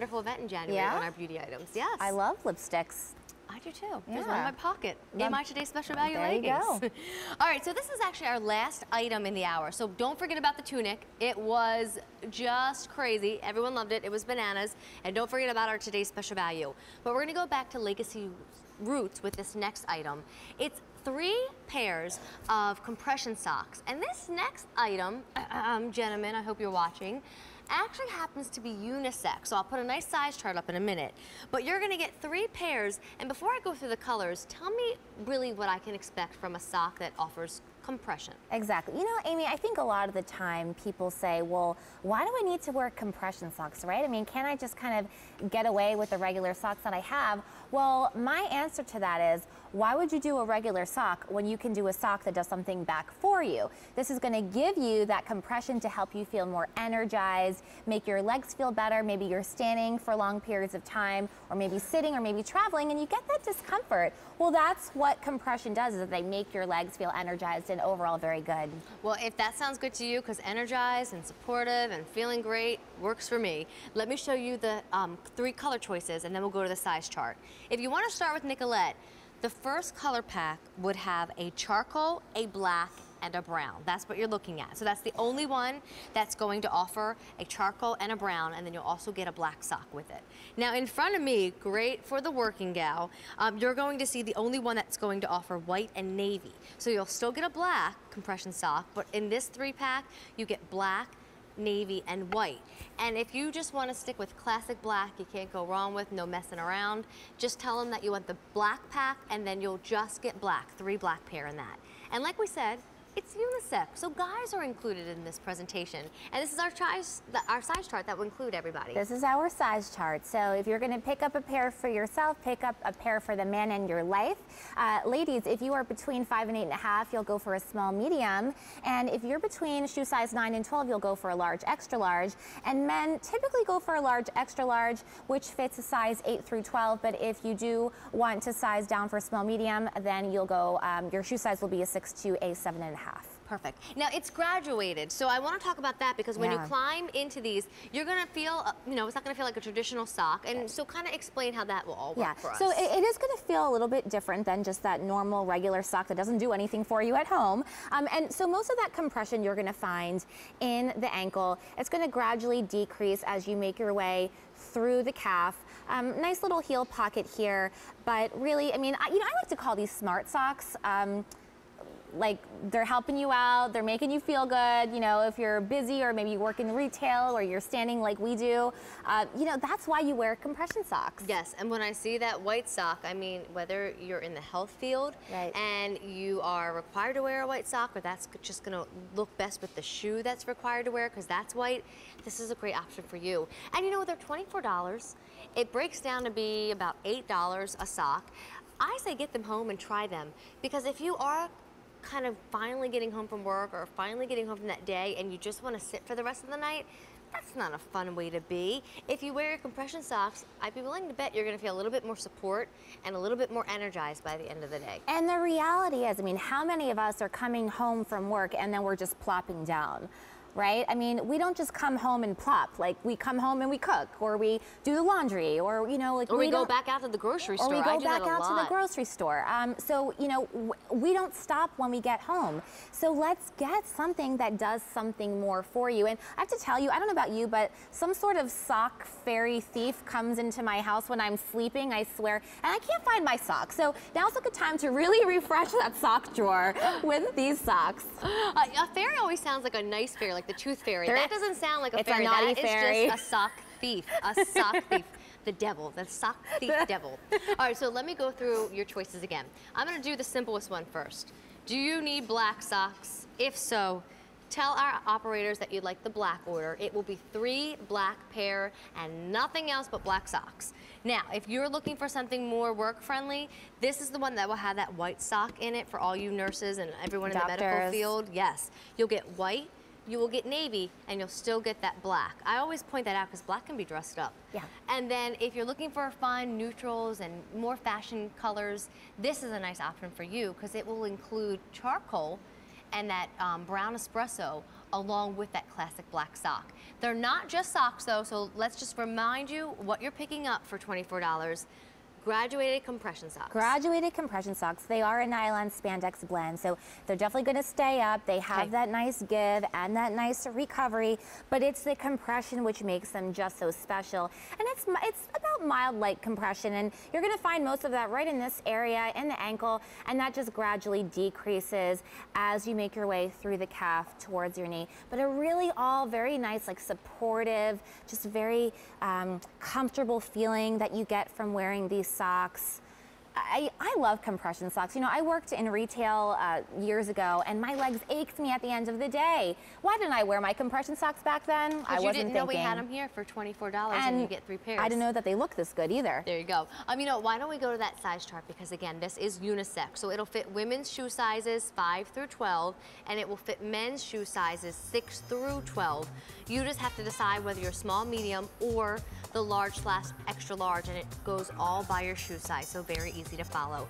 wonderful event in January on our beauty items. Yes. I love lipsticks. I do too. There's one in my pocket. In my Today's Special Value there leggings. You go. All right, so this is actually our last item in the hour. So don't forget about the tunic. It was just crazy. Everyone loved it. It was bananas. And don't forget about our Today's Special Value. But we're going to go back to Legacy Roots with this next item. It's 3 pairs of compression socks. And this next item, gentlemen, I hope you're watching, actually happens to be unisex. So I'll put a nice size chart up in a minute. But you're gonna get 3 pairs, and before I go through the colors, tell me really what I can expect from a sock that offers compression. Exactly. You know, Amy, I think a lot of the time people say, well, why do I need to wear compression socks, right? I mean, can't I just kind of get away with the regular socks that I have? Well, my answer to that is, why would you do a regular sock when you can do a sock that does something back for you? This is going to give you that compression to help you feel more energized, make your legs feel better. Maybe you're standing for long periods of time, or maybe sitting, or maybe traveling, and you get that discomfort. Well, that's what compression does, is that they make your legs feel energized and overall very good. Well, if that sounds good to you, because energized and supportive and feeling great works for me, let me show you the 3 color choices, and then we'll go to the size chart. If you want to start with Nicolette, the first color pack would have a charcoal, a black, and a brown. That's what you're looking at. So that's the only one that's going to offer a charcoal and a brown, and then you'll also get a black sock with it. Now in front of me, great for the working gal, you're going to see the only one that's going to offer white and navy. So you'll still get a black compression sock, but in this 3-pack, you get black, navy, and white. And if you just want to stick with classic black, you can't go wrong with, no messing around, just tell them that you want the black pack, and then you'll just get black, 3 black pair in that. And like we said, it's unisex, so guys are included in this presentation. And this is our size chart that will include everybody. This is our size chart. So if you're going to pick up a pair for yourself, pick up a pair for the man in your life. Ladies, if you are between 5 and 8.5, you'll go for a small medium. And if you're between shoe size 9 and 12, you'll go for a large extra large. And men typically go for a large extra large, which fits a size 8 through 12. But if you do want to size down for a small medium, then you'll go, your shoe size will be a 6 to a 7.5. Perfect. Now it's graduated, so I want to talk about that because when you climb into these, you're going to feel, you know, it's not going to feel like a traditional sock, and so kind of explain how that will all work for us. So it is going to feel a little bit different than just that normal regular sock that doesn't do anything for you at home. And so most of that compression you're going to find in the ankle. It's going to gradually decrease as you make your way through the calf. Nice little heel pocket here, but really, I mean, I like to call these smart socks. Like, they're helping you out, they're making you feel good. You know, if you're busy or maybe you work in retail or you're standing like we do, you know, that's why you wear compression socks. Yes, and when I see that white sock, I mean, whether you're in the health field and you are required to wear a white sock, or that's just gonna look best with the shoe that's required to wear because that's white, this is a great option for you. And you know, they're $24. It breaks down to be about $8 a sock. I say get them home and try them, because if you are kind of finally getting home from work or finally getting home from that day and you just want to sit for the rest of the night, that's not a fun way to be. If you wear your compression socks, I'd be willing to bet you're going to feel a little bit more support and a little bit more energized by the end of the day. And the reality is, I mean, how many of us are coming home from work and then we're just plopping down? Right? I mean, we don't just come home and plop. Like, we come home and we cook, or we do the laundry, or, you know, like, or we go back out to the grocery store. Or we go back out to the grocery store. So, you know, we don't stop when we get home. So let's get something that does something more for you. And I have to tell you, I don't know about you, but some sort of sock fairy thief comes into my house when I'm sleeping, I swear, and I can't find my socks. So now's a good time to really refresh that sock drawer with these socks. A fairy always sounds like a nice fairy, like the tooth fairy. That doesn't sound like a fairy. It's a naughty fairy. It's just a sock thief. A sock thief. The devil. The sock thief devil. All right, so let me go through your choices again. I'm going to do the simplest one first. Do you need black socks? If so, tell our operators that you'd like the black order. It will be 3 black pair and nothing else but black socks. Now, if you're looking for something more work-friendly, this is the one that will have that white sock in it for all you nurses and everyone in the medical field. Yes, you'll get white, you will get navy, and you'll still get that black. I always point that out because black can be dressed up. Yeah. And then if you're looking for fun neutrals and more fashion colors, this is a nice option for you because it will include charcoal and that brown espresso along with that classic black sock. They're not just socks though, so let's just remind you what you're picking up for $24. Graduated compression socks. Graduated compression socks. They are a nylon spandex blend, so they're definitely going to stay up. They have that nice give and that nice recovery, but it's the compression which makes them just so special. And it's about mild light compression, and you're going to find most of that right in this area, in the ankle, and that just gradually decreases as you make your way through the calf towards your knee. But are really all very nice, like supportive, just very comfortable feeling that you get from wearing these socks. I love compression socks. You know, I worked in retail years ago, and my legs ached me at the end of the day. Why didn't I wear my compression socks back then? I wasn't you didn't know thinking. we had them here for $24 and you get 3 pairs. I didn't know that they look this good either. There you go. You know, why don't we go to that size chart? Because again, this is unisex, so it'll fit women's shoe sizes 5 through 12, and it will fit men's shoe sizes 6 through 12. You just have to decide whether you're small, medium, or the large/extra large, and it goes all by your shoe size, so very easy to follow.